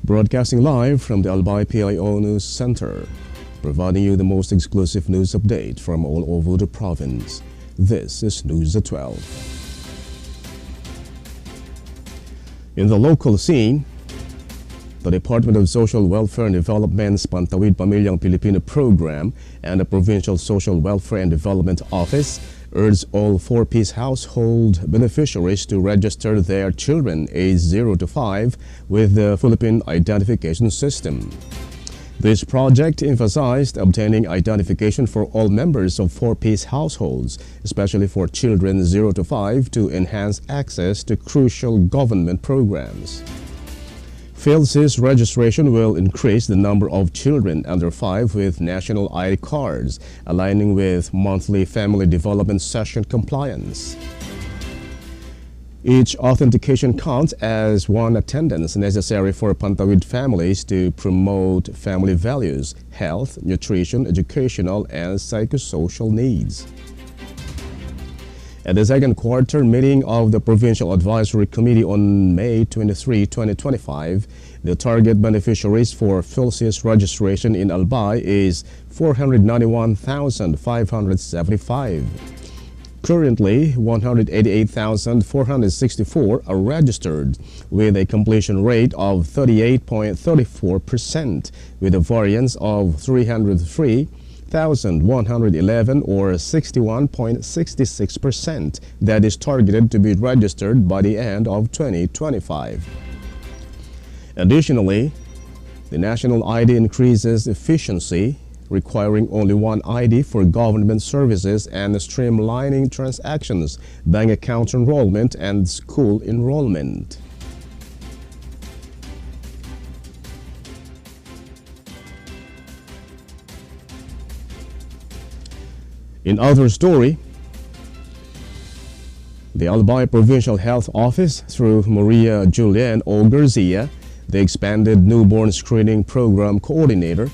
Broadcasting live from the Albay PIO News Center, providing you the most exclusive news update from all over the province. This is News at 12. In the local scene, the Department of Social Welfare and Development's Pantawid Pamilyang Pilipino program and the Provincial Social Welfare and Development Office urged all 4-piece household beneficiaries to register their children aged 0 to 5 with the Philippine Identification System. This project emphasized obtaining identification for all members of 4-piece households, especially for children 0 to 5, to enhance access to crucial government programs. PhilSys registration will increase the number of children under 5 with national ID cards, aligning with monthly family development session compliance. Each authentication counts as one attendance necessary for Pantawid families to promote family values, health, nutrition, educational, and psychosocial needs. At the second quarter meeting of the Provincial Advisory Committee on May 23, 2025, the target beneficiaries for PhilSys registration in Albay is 491,575. Currently, 188,464 are registered, with a completion rate of 38.34%, with a variance of 303,111 or 61.66% that is targeted to be registered by the end of 2025. Additionally, the national ID increases efficiency, requiring only one ID for government services and streamlining transactions, bank account enrollment, and school enrollment. In other story, the Albay Provincial Health Office, through Maria Julian O. Garcia, the expanded newborn screening program coordinator,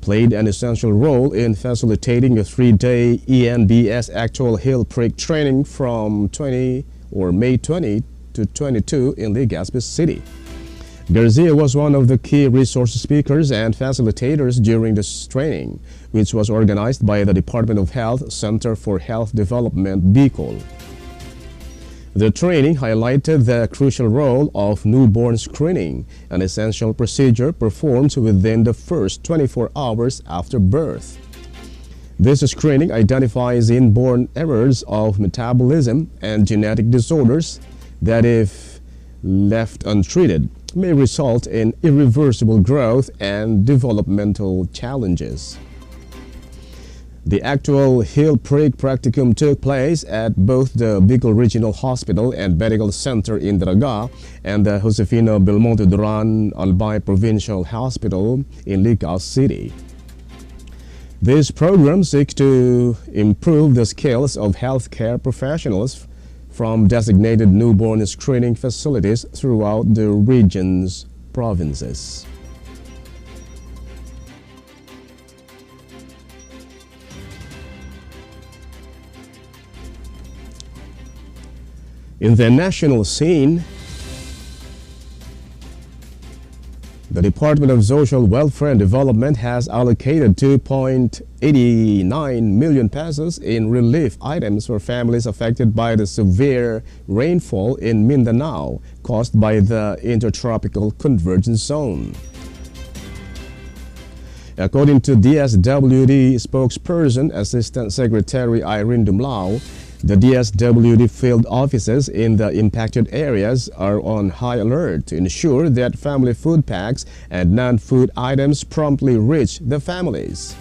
played an essential role in facilitating a 3-day ENBS actual heel prick training from May 20 to 22 in Legazpi City. Garcia was one of the key resource speakers and facilitators during this training, which was organized by the Department of Health Center for Health Development, BICOL. The training highlighted the crucial role of newborn screening, an essential procedure performed within the first 24 hours after birth. This screening identifies inborn errors of metabolism and genetic disorders that, if left untreated, may result in irreversible growth and developmental challenges. The actual heel prick practicum took place at both the Bicol Regional Hospital and Medical Center in Daraga and the Josefina Belmonte Duran Albay Provincial Hospital in Legazpi City. This program seeks to improve the skills of healthcare professionals from designated newborn screening facilities throughout the region's provinces. In the national scene, the Department of Social Welfare and Development has allocated 2.89 million pesos in relief items for families affected by the severe rainfall in Mindanao caused by the Intertropical Convergence Zone. According to DSWD spokesperson Assistant Secretary Irene Dumlao, the DSWD field offices in the impacted areas are on high alert to ensure that family food packs and non-food items promptly reach the families.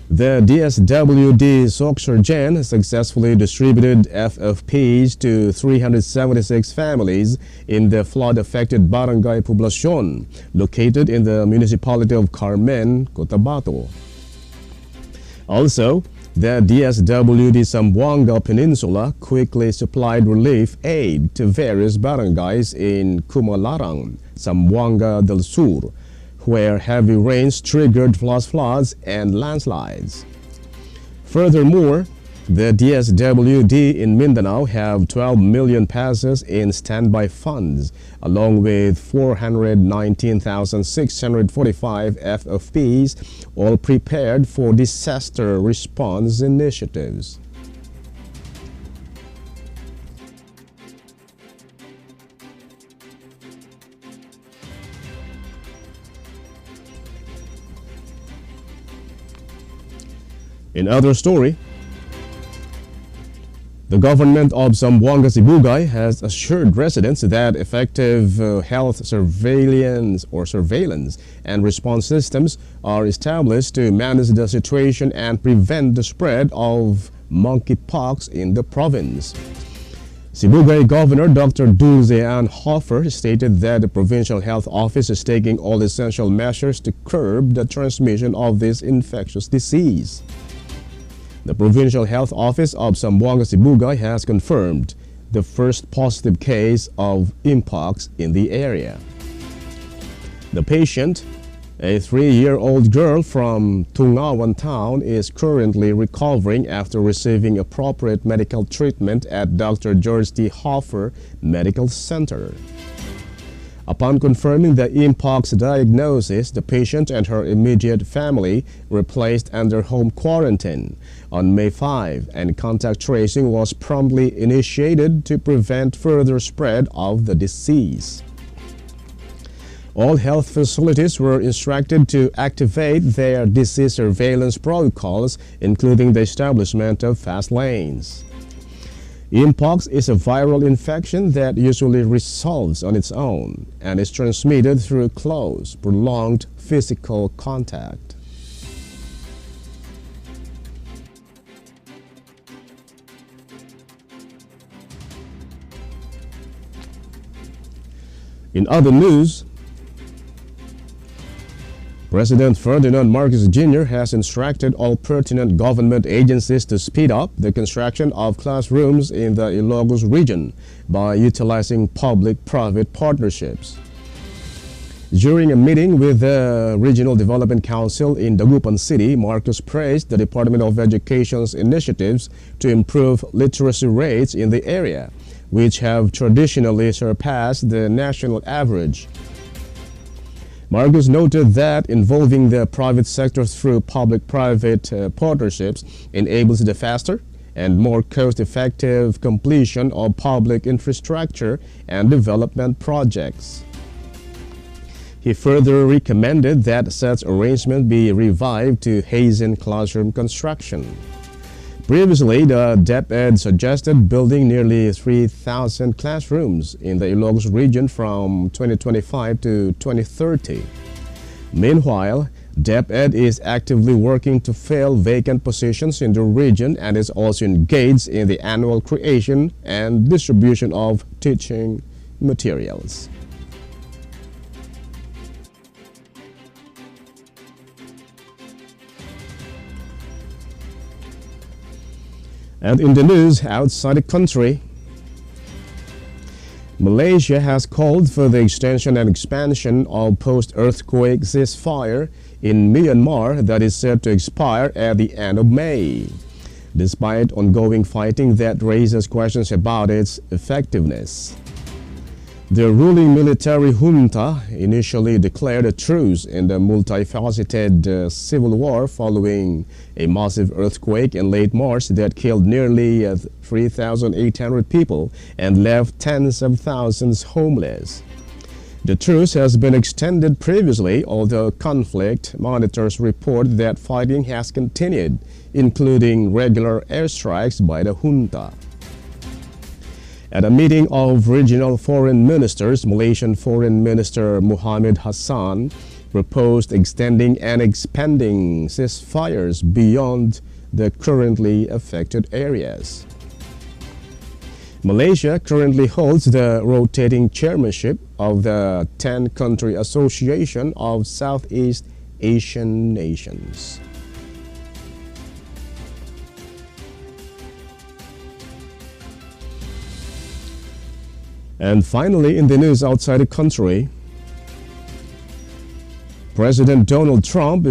The DSWD SOCSERGEN successfully distributed FFPs to 376 families in the flood-affected Barangay Poblacion, located in the municipality of Carmen, Cotabato. Also, the DSWD Zamboanga Peninsula quickly supplied relief aid to various barangays in Cumalarang, Zamboanga del Sur, where heavy rains triggered flash floods and landslides. Furthermore, The DSWD in Mindanao have 12 million pesos in standby funds, along with 419,645 FFPs, all prepared for disaster response initiatives. In other story, the government of Zamboanga Sibugay has assured residents that effective health surveillance and response systems are established to manage the situation and prevent the spread of monkeypox in the province. Sibugay Governor Dr. Dulce Ann Hoffer stated that the Provincial Health Office is taking all essential measures to curb the transmission of this infectious disease. The Provincial Health Office of Zamboanga Sibugay has confirmed the first positive case of mpox in the area. The patient, a 3-year-old girl from Tungawan town, is currently recovering after receiving appropriate medical treatment at Dr. George T. Hoffer Medical Center. Upon confirming the mpox diagnosis, the patient and her immediate family were placed under home quarantine on May 5, and contact tracing was promptly initiated to prevent further spread of the disease. All health facilities were instructed to activate their disease surveillance protocols, including the establishment of fast lanes. Mpox is a viral infection that usually resolves on its own and is transmitted through close, prolonged physical contact. In other news, President Ferdinand Marcos Jr. has instructed all pertinent government agencies to speed up the construction of classrooms in the Ilocos region by utilizing public-private partnerships. During a meeting with the Regional Development Council in Dagupan City, Marcos praised the Department of Education's initiatives to improve literacy rates in the area, which have traditionally surpassed the national average. Marcos noted that involving the private sector through public-private partnerships enables the faster and more cost-effective completion of public infrastructure and development projects. He further recommended that such arrangement be revived to hasten classroom construction. Previously, the DepEd suggested building nearly 3,000 classrooms in the Ilocos region from 2025 to 2030. Meanwhile, DepEd is actively working to fill vacant positions in the region and is also engaged in the annual creation and distribution of teaching materials. And in the news outside the country, Malaysia has called for the extension and expansion of post-earthquake ceasefire in Myanmar that is set to expire at the end of May, despite ongoing fighting that raises questions about its effectiveness. The ruling military junta initially declared a truce in the multifaceted civil war following a massive earthquake in late March that killed nearly 3,800 people and left tens of thousands homeless. The truce has been extended previously, although conflict monitors report that fighting has continued, including regular airstrikes by the junta. At a meeting of regional foreign ministers, Malaysian Foreign Minister Muhammad Hassan proposed extending and expanding ceasefires beyond the currently affected areas. Malaysia currently holds the rotating chairmanship of the 10-country Association of Southeast Asian Nations. And finally, in the news outside the country, President Donald Trump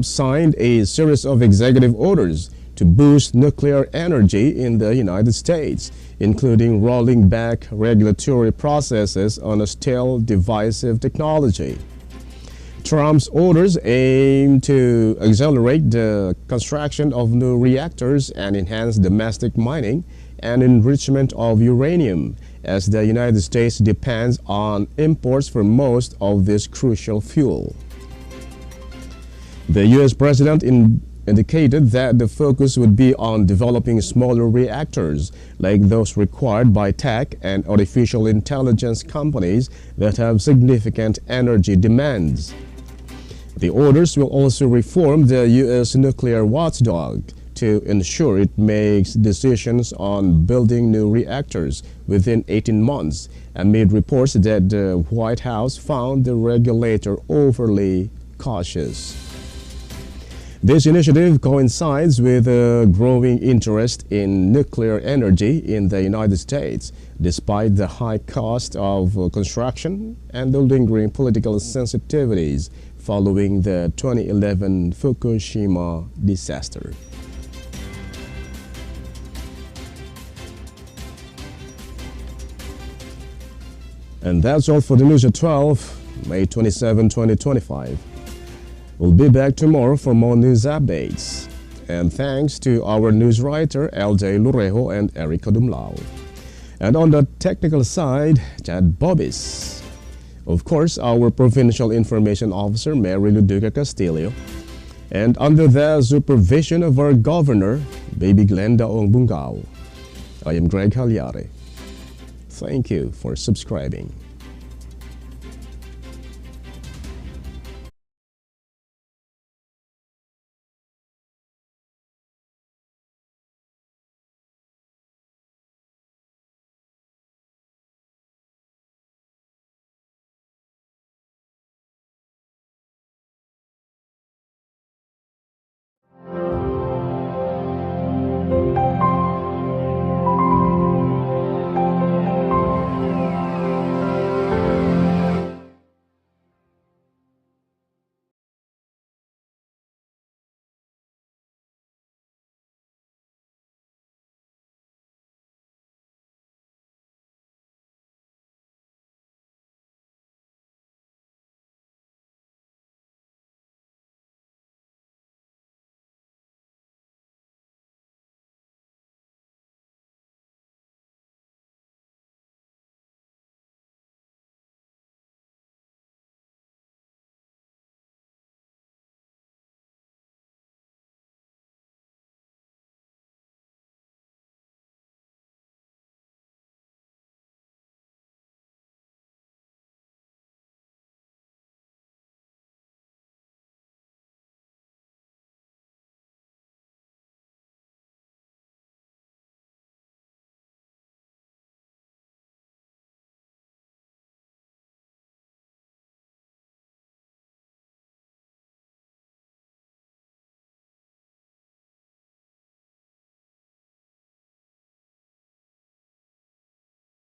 signed a series of executive orders to boost nuclear energy in the United States, including rolling back regulatory processes on a still divisive technology. Trump's orders aim to accelerate the construction of new reactors and enhance domestic mining and enrichment of uranium, as the United States depends on imports for most of this crucial fuel. The U.S. president indicated that the focus would be on developing smaller reactors like those required by tech and artificial intelligence companies that have significant energy demands. The orders will also reform the U.S. nuclear watchdog to ensure it makes decisions on building new reactors within 18 months, amid reports that the White House found the regulator overly cautious. This initiative coincides with a growing interest in nuclear energy in the United States, despite the high cost of construction and the lingering political sensitivities following the 2011 Fukushima disaster. And that's all for the news at 12, May 27, 2025. We'll be back tomorrow for more news updates. And thanks to our news writer, Albay PIO and Erica Dumlao. And on the technical side, Chad Bobis. Of course, our Provincial Information Officer, Mary Luduca Castillo. And under the supervision of our Governor, Baby Glenda Ongbungao. I am Greg Hallare. Thank you for subscribing.